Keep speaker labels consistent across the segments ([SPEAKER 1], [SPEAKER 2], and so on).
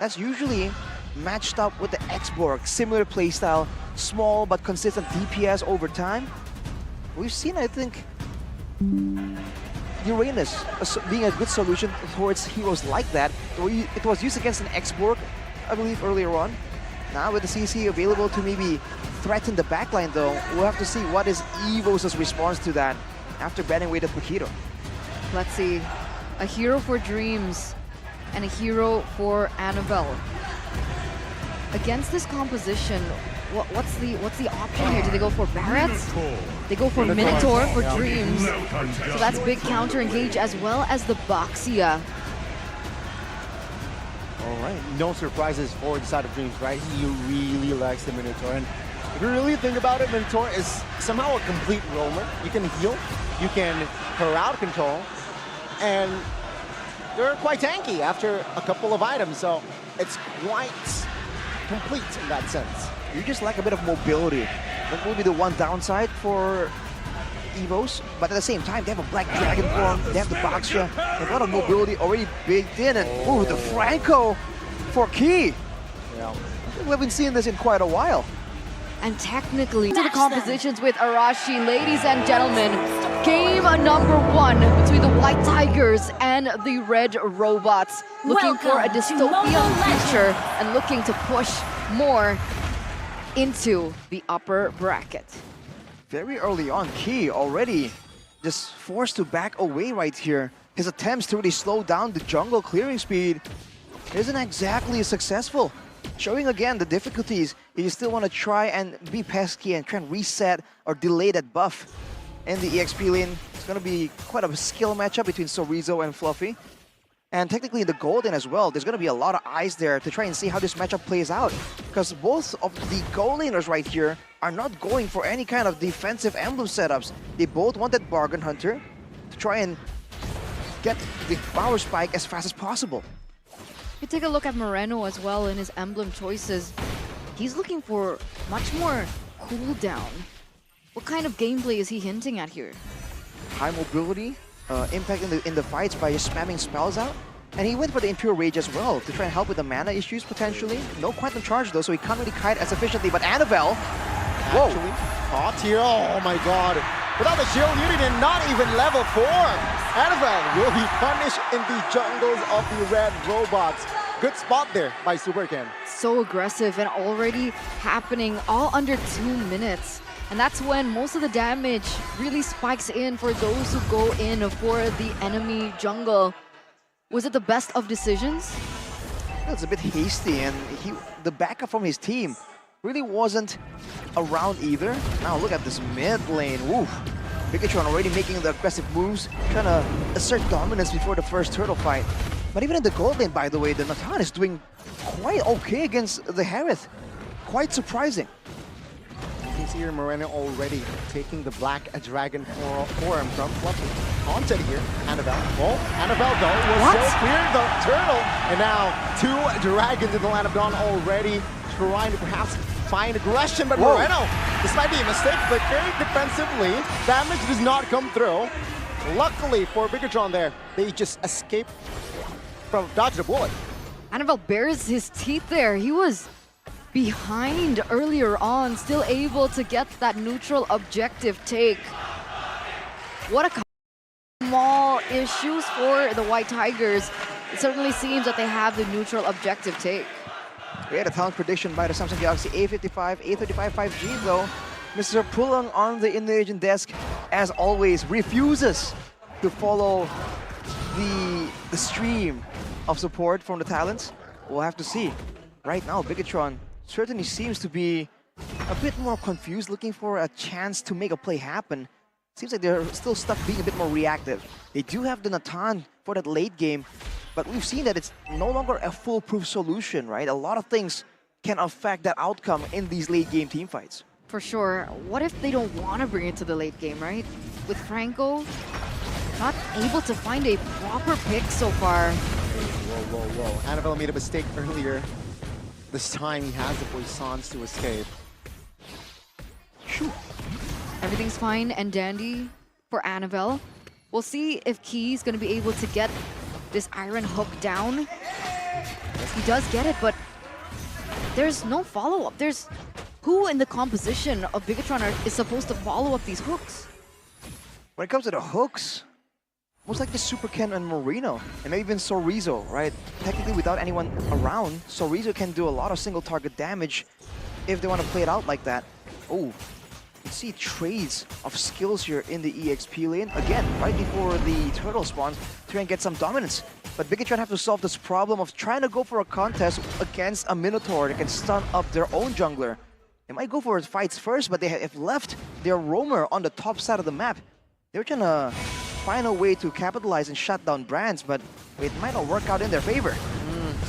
[SPEAKER 1] that's usually matched up with the X-Borg. Similar playstyle, small but consistent DPS over time. We've seen, I think, Uranus being a good solution towards heroes like that. It was used against an X-Borg, I believe, earlier on. Now with the CC available to maybe threaten the backline though, we'll have to see what is Evos' response to that after banning away the Paquito.
[SPEAKER 2] Let's see. A hero for Dreams and a hero for Annabelle. Against this composition, what's the option here? Do they go for Barret? They go for Minotaur for Dreams. So that's big counter engage as well as the Boxia.
[SPEAKER 3] All right, no surprises for the side of Dreams, right? He really likes the Minotaur. And if you really think about it, Minotaur is somehow a complete roamer. You can heal, you can crowd control, and they're quite tanky after a couple of items. So it's quite complete in that sense.
[SPEAKER 1] You just lack a bit of mobility. That will be the one downside for Evos, but at the same time, they have a Black Dragon form, they have the Boxia, they have a lot of mobility already baked in, and ooh, the Franco for Key.
[SPEAKER 3] Yeah.
[SPEAKER 1] We haven't seen this in quite a while.
[SPEAKER 2] And technically, to the compositions with Arashi, ladies and gentlemen, game number 1 between the White Tigers and the Red Robots. Looking for a dystopian future and looking to push more into the upper bracket.
[SPEAKER 1] Very early on, Key already just forced to back away right here. His attempts to really slow down the jungle clearing speed isn't exactly successful. Showing again the difficulties if you still want to try and be pesky and try and reset or delay that buff. In the EXP lane, it's going to be quite a skill matchup between Sorizo and Fluffy. And technically in the Golden as well, there's going to be a lot of eyes there to try and see how this matchup plays out. Because both of the goal laners right here are not going for any kind of defensive emblem setups. They both wanted Bargain Hunter to try and get the power spike as fast as possible.
[SPEAKER 2] You take a look at Moreno as well in his emblem choices. He's looking for much more cooldown. What kind of gameplay is he hinting at here?
[SPEAKER 1] High mobility, impact in the fights by just spamming spells out. And he went for the Impure Rage as well to try and help with the mana issues potentially. No Quantum Charge though, so he can't really kite as efficiently. But Annabelle, whoa!
[SPEAKER 3] Actually, hot here, oh my god. Without the shield unit and not even level 4. Annabelle will be punished in the jungles of the Red Robots. Good spot there by Supercan.
[SPEAKER 2] So aggressive and already happening all under 2 minutes. And that's when most of the damage really spikes in for those who go in for the enemy jungle. Was it the best of decisions?
[SPEAKER 1] It's a bit hasty, and the backup from his team really wasn't around either. Now look at this mid lane. Woof. Bigetron already making the aggressive moves, trying to assert dominance before the first turtle fight. But even in the gold lane, by the way, the Natan is doing quite okay against the Harith. Quite surprising.
[SPEAKER 3] You can see here Moreno already taking the Black Dragon form from Fluffy. Haunted here, Annabelle. Well, Annabelle though was so clear the turtle. And now 2 dragons in the land of Dawn already trying to perhaps find aggression, but Moreno, this might be a mistake, but very defensively, damage does not come through. Luckily for Bigetron there, they just escaped from dodge the bullet.
[SPEAKER 2] Annabelle bares his teeth there. He was behind earlier on, still able to get that neutral objective take. What a small issues for the White Tigers. It certainly seems that they have the neutral objective take.
[SPEAKER 1] We had a talent prediction by the Samsung Galaxy A55, A35 5G though. Mr. Pulong on the in-agent desk, as always, refuses to follow the stream of support from the talents. We'll have to see. Right now, Bigetron certainly seems to be a bit more confused, looking for a chance to make a play happen. Seems like they're still stuck being a bit more reactive. They do have the Natan for that late game, but we've seen that it's no longer a foolproof solution, right? A lot of things can affect that outcome in these late game team fights.
[SPEAKER 2] For sure. What if they don't want to bring it to the late game, right? With Franco not able to find a proper pick so far.
[SPEAKER 3] Whoa. Annabelle made a mistake earlier. This time he has the Poissons to escape.
[SPEAKER 1] Shoot.
[SPEAKER 2] Everything's fine and dandy for Annabelle. We'll see if Key's going to be able to get this Iron Hook down.
[SPEAKER 3] Let's
[SPEAKER 2] He does get it, but there's no follow-up. There's who in the composition of Bigetron is supposed to follow up these hooks?
[SPEAKER 1] When it comes to the hooks, most like the Super Ken and Moreno, and maybe even Sorizo, right? Technically, without anyone around, Sorizo can do a lot of single target damage if they want to play it out like that. Oh, you see trades of skills here in the EXP lane. Again, right before the turtle spawns, to try and get some dominance. But Bigetron have to solve this problem of trying to go for a contest against a Minotaur that can stun up their own jungler. They might go for fights first, but they have left their roamer on the top side of the map. They're trying to find a way to capitalize and shut down Brands, but it might not work out in their favor.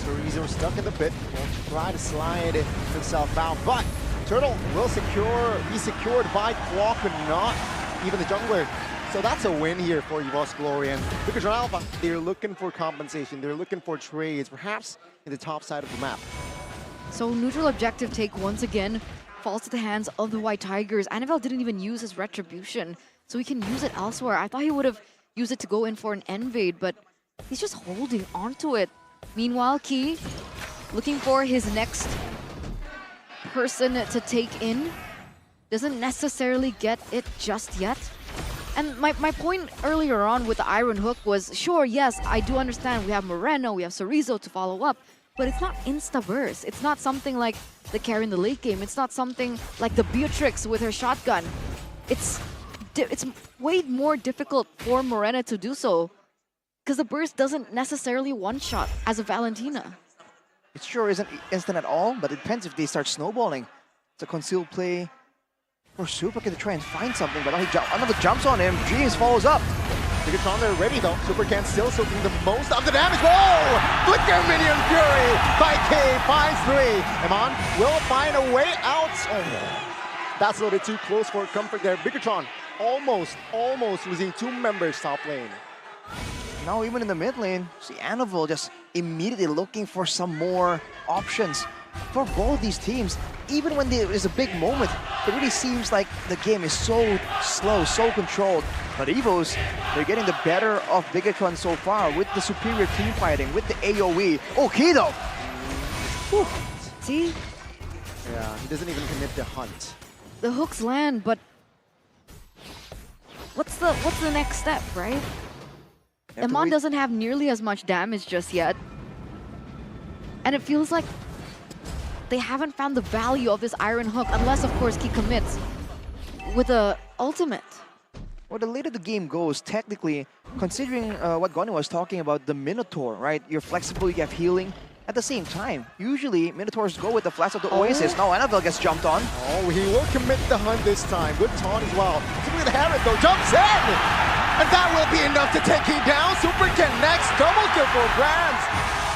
[SPEAKER 3] Sorizo stuck in the pit, will try to slide himself out, but Turtle will be secured by Clock and not even the jungler. So that's a win here for Evos Glory, and Bigetron Alpha, they're looking for compensation, they're looking for trades, perhaps in the top side of the map.
[SPEAKER 2] So neutral objective take once again falls to the hands of the White Tigers. Annabelle didn't even use his retribution, so he can use it elsewhere. I thought he would have used it to go in for an invade, but he's just holding onto it. Meanwhile, Key looking for his next person to take in. Doesn't necessarily get it just yet. And my point earlier on with the Iron Hook was, sure, yes, I do understand we have Moreno, we have Sorizo to follow up, but it's not insta-burst. It's not something like the carry in the late game. It's not something like the Beatrix with her shotgun. It's way more difficult for Morena to do so because the burst doesn't necessarily one-shot as a Valentina.
[SPEAKER 1] It sure isn't instant at all, but it depends if they start snowballing. It's a concealed play for Super Ken to try and find something, but another jumps on him. Dreams follows up.
[SPEAKER 3] Bigetron, they're ready though. Super Ken still soaking the most of the damage. Whoa! Flicker Minion Fury by K finds 3. Amon will find a way out. Oh, that's a little bit too close for comfort there. Bigetron almost losing 2 members top lane.
[SPEAKER 1] Now even in the mid lane, see Annabelle just immediately looking for some more options for both these teams. Even when there is a big moment, it really seems like the game is so slow, so controlled. But Evos, they're getting the better of Bigetron so far with the superior team fighting, with the AoE. Oh, Kido! Whew.
[SPEAKER 2] See?
[SPEAKER 3] Yeah, he doesn't even commit the hunt.
[SPEAKER 2] The hooks land, but what's the next step, right? Amon doesn't have nearly as much damage just yet. And it feels like they haven't found the value of this Iron Hook, unless, of course, he commits with a ultimate.
[SPEAKER 1] Well, the later the game goes, technically, considering what Goni was talking about, the Minotaur, right? You're flexible, you have healing. At the same time, usually Minotaurs go with the flash of the Oasis. Now Annabelle gets jumped on.
[SPEAKER 3] Oh, he will commit the hunt this time. Good taunt as well. Simply the Herod though, jumps in! And that will be enough to take him down. Super Ken next, double kill for Brands.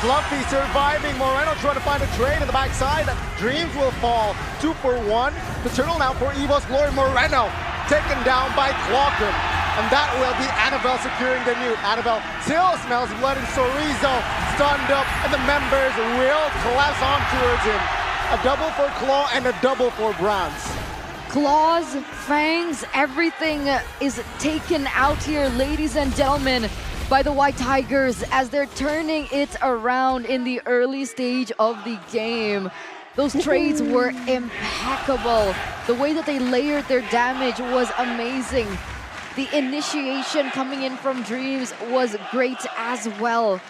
[SPEAKER 3] Fluffy surviving, Moreno trying to find a trade in the backside. Dreams will fall, 2 for 1. The turtle now for Evos Glory. Moreno taken down by Clocker. And that will be Annabelle securing the nuke. Annabelle still smells blood, and Sorizo stunned up, and the members will collapse on towards him. A double for Claw and a double for Brands.
[SPEAKER 2] Claws, fangs, everything is taken out here, ladies and gentlemen, by the White Tigers as they're turning it around in the early stage of the game. Those trades were impeccable. The way that they layered their damage was amazing. The initiation coming in from Dreams was great as well.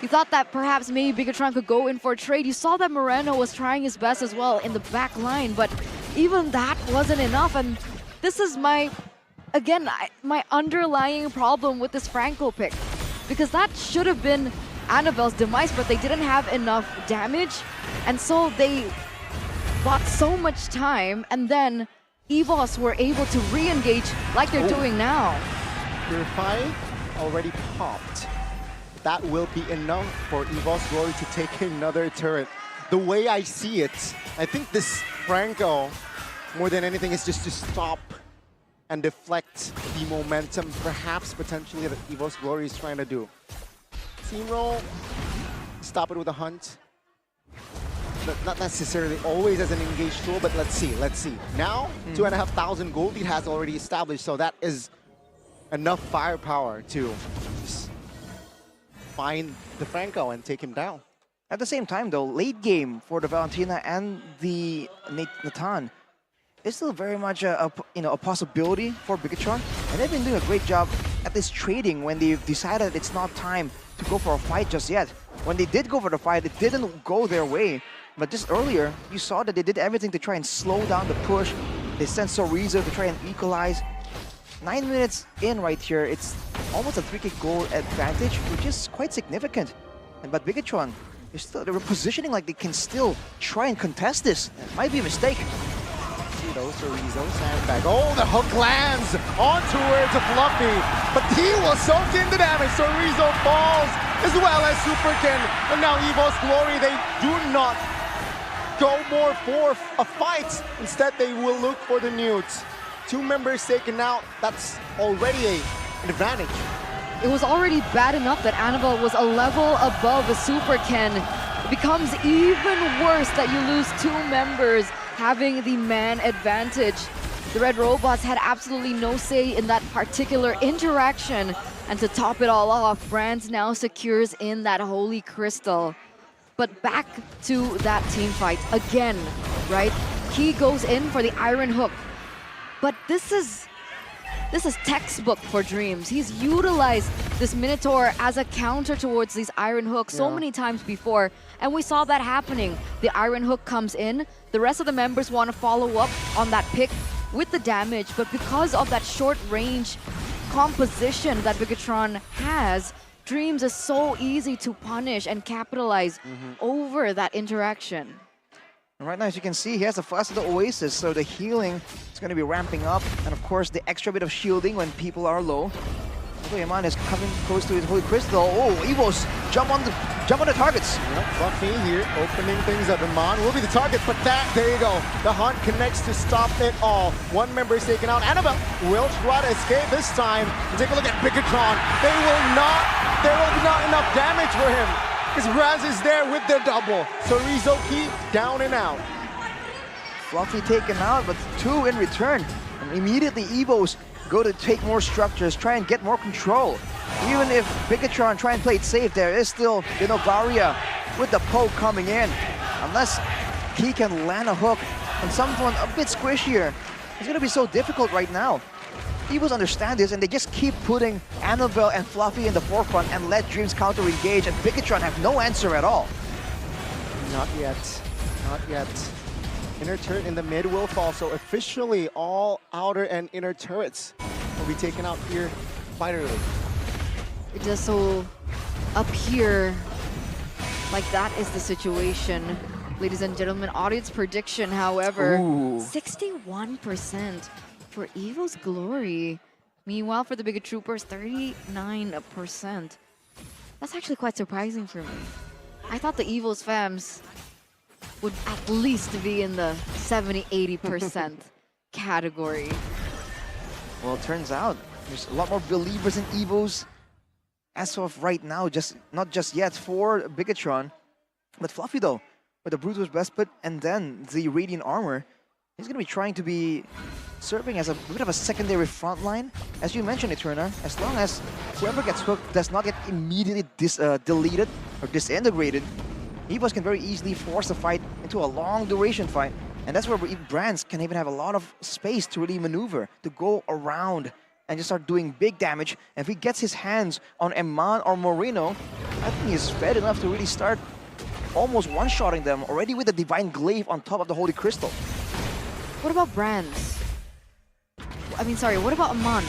[SPEAKER 2] You thought that perhaps maybe Bigetron could go in for a trade. You saw that Moreno was trying his best as well in the back line, but even that wasn't enough. And this is my underlying problem with this Franco pick. Because that should have been Annabelle's demise, but they didn't have enough damage. And so they bought so much time, and then Evos were able to re-engage like they're doing now.
[SPEAKER 3] Purify already popped. That will be enough for Evos Glory to take another turret. The way I see it, I think this Franco, more than anything, is just to stop and deflect the momentum, perhaps potentially, that Evos Glory is trying to do. Steamroll, stop it with a hunt. Not necessarily always as an engaged tool, but let's see. Now, 2,500 gold lead has already established, so that is enough firepower to just find the Franco and take him down.
[SPEAKER 1] At the same time, though, late game for the Valentina and the Nathan is still very much a possibility for Bigetron, and they've been doing a great job at this trading when they've decided it's not time to go for a fight just yet. When they did go for the fight, it didn't go their way. But just earlier, you saw that they did everything to try and slow down the push. They sent Sorizo to try and equalize. 9 minutes in right here, it's almost a 3-kick goal advantage, which is quite significant. But Bigetron, they're positioning like they can still try and contest this. It might be a mistake.
[SPEAKER 3] Sorizo sandbag. Oh, the hook lands on towards Fluffy, but he will soak in the damage. Sorizo falls, as well as Superkin. And now Evos Glory, they do not go more for a fight. Instead, they will look for the newts. 2 members taken out, that's already an advantage.
[SPEAKER 2] It was already bad enough that Annabelle was a level above a Superkin. It becomes even worse that you lose 2 members having the man advantage. The Red Robots had absolutely no say in that particular interaction. And to top it all off, Brands now secures in that Holy Crystal. But back to that team fight again, right? He goes in for the Iron Hook. But this is textbook for Dreams. He's utilized this Minotaur as a counter towards these Iron Hooks so many times before, and we saw that happening. The Iron Hook comes in, the rest of the members want to follow up on that pick with the damage, but because of that short range composition that Bigetron has, Dreams is so easy to punish and capitalize over that interaction.
[SPEAKER 1] And right now, as you can see, he has the Flash of the Oasis, so the healing is going to be ramping up. And of course, the extra bit of shielding when people are low. Yaman is coming close to his Holy Crystal. Oh, Evos jump on the targets.
[SPEAKER 3] Yep, Fluffy here opening things up. Iman will be the target, but there you go. The hunt connects to stop it all. 1 member is taken out. Annabelle will try to escape this time. Take a look at Bigetron. There will be not enough damage for him. Because Raz is there with the double. So Rizoki down and out.
[SPEAKER 1] Fluffy taken out, but 2 in return. And immediately Evos go to take more structures, try and get more control. Even if Bigetron try and play it safe, there is still Dinovaria with the poke coming in. Unless he can land a hook on someone a bit squishier, it's going to be so difficult right now. Evos understand this and they just keep putting Annabelle and Fluffy in the forefront and let Dreams counter-engage, and Bigetron have no answer at all.
[SPEAKER 3] Not yet. Not yet. Inner turret in the mid will fall, so officially all outer and inner turrets will be taken out here quite early.
[SPEAKER 2] It does so appear like that is the situation. Ladies and gentlemen, audience prediction, however, 61% for Evos Glory. Meanwhile, for the Bigot Troopers, 39%. That's actually quite surprising for me. I thought the Evos fams would at least be in the 70-80% category.
[SPEAKER 1] Well, it turns out there's a lot more believers in Evos as of right now, not just yet for Bigetron. But Fluffy though, with the Brutus Breastplate and then the Radiant Armor, he's going to be trying to be serving as a bit of a secondary front line. As you mentioned, Eterna, as long as whoever gets hooked does not get immediately deleted or disintegrated, Evos can very easily force a fight into a long duration fight. And that's where Brands can even have a lot of space to really maneuver, to go around and just start doing big damage. And if he gets his hands on Eman or Moreno, I think he's fed enough to really start almost one-shotting them already with the Divine Glaive on top of the Holy Crystal.
[SPEAKER 2] What about Brands? I mean, sorry, what about Aman?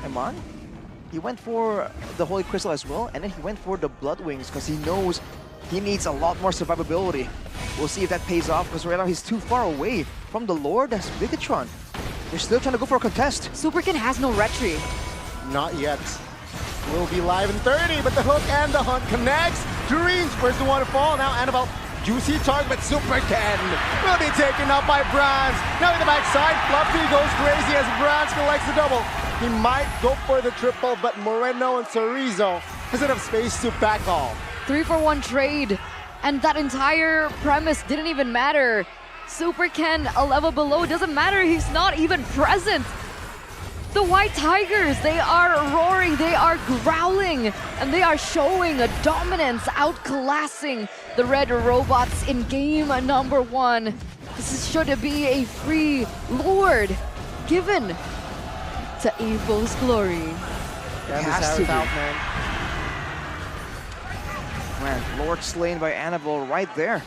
[SPEAKER 1] Eman? He went for the Holy Crystal as well, and then he went for the Blood Wings because he knows he needs a lot more survivability. We'll see if that pays off, because right now he's too far away from the Lord as Bigetron. They're still trying to go for a contest.
[SPEAKER 2] Superkin has no retry.
[SPEAKER 3] Not yet. Will be live in 30, but the hook and the hunt connects. Dreams first to want to fall. Now Annabelle, juicy target, but Superkin will be taken up by Brands. Now in the backside, Fluffy goes crazy as Brands collects the double. He might go for the triple, but Moreno and Sorizo has enough space to back off.
[SPEAKER 2] 3-for-1 trade, and that entire premise didn't even matter. Superkin a level below, doesn't matter, he's not even present. The White Tigers, they are roaring, they are growling, and they are showing a dominance, outclassing the Red Robots in game number 1. This is should be a free Lord given to Evos Glory.
[SPEAKER 1] Has to be.
[SPEAKER 3] out, man.
[SPEAKER 1] Man, Lord slain by Annabelle right there.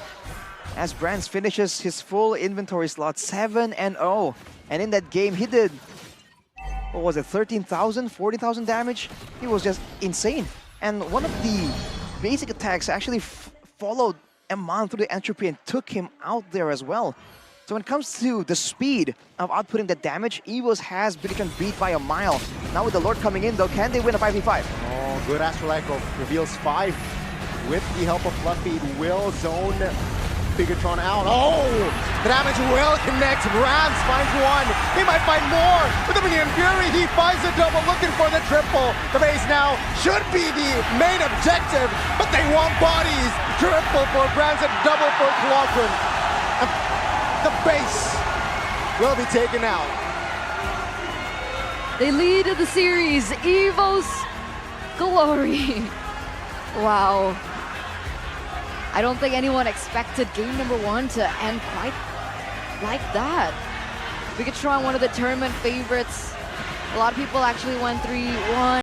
[SPEAKER 1] As Brands finishes his full inventory slot 7-0. And in that game, he did, what was it, 13,000, 40,000 damage? He was just insane. And one of the basic attacks actually followed Eman through the entropy and took him out there as well. So when it comes to the speed of outputting the damage, Evos has Bigetron beat by a mile. Now with the Lord coming in though, can they win a 5v5?
[SPEAKER 3] Oh, good Astral Echo reveals 5. With the help of Fluffy, it will zone Bigetron out. Oh! The damage will connect. Rams finds one. He might find more. With the Minion Fury, he finds a double, looking for the triple. The base now should be the main objective, but they want bodies. Triple for Rams and double for Quadrant. And the base will be taken out.
[SPEAKER 2] They lead the series, Evos Glory. Wow. I don't think anyone expected game number 1 to end quite like that. Bigetron, one of the tournament favorites. A lot of people actually went 3-1.